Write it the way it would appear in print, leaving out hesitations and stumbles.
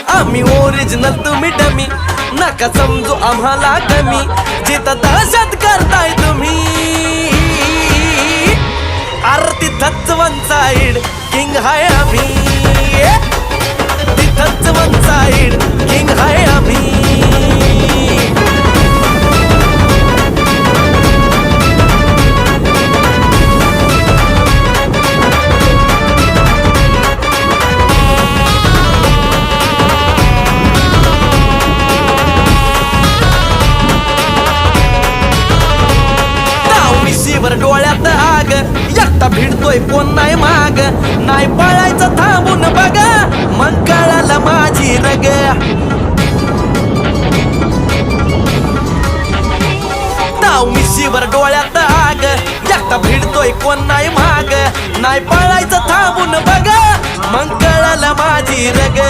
आम्ही ओरिजिनल तुम्ही डमी, नका समजू आम्हाला कमी, जिथं दहशत करताय तुम्ही आरती तिथंच वन साइड किंग हाय आम्ही, तिथंच वन साइड किंग हाय आम्ही। वर डोळ्यात आग, एकटा भिडतोय कोण नाही माग, नाही पळायचं थांबून बघा, मग कळालं माझी रग। ताव मिशीवर डोळ्यात आग, एकटा भिडतोय कोण नाही माग, नाही पळायचं थांबून बघा, मग कळालं माझी रग।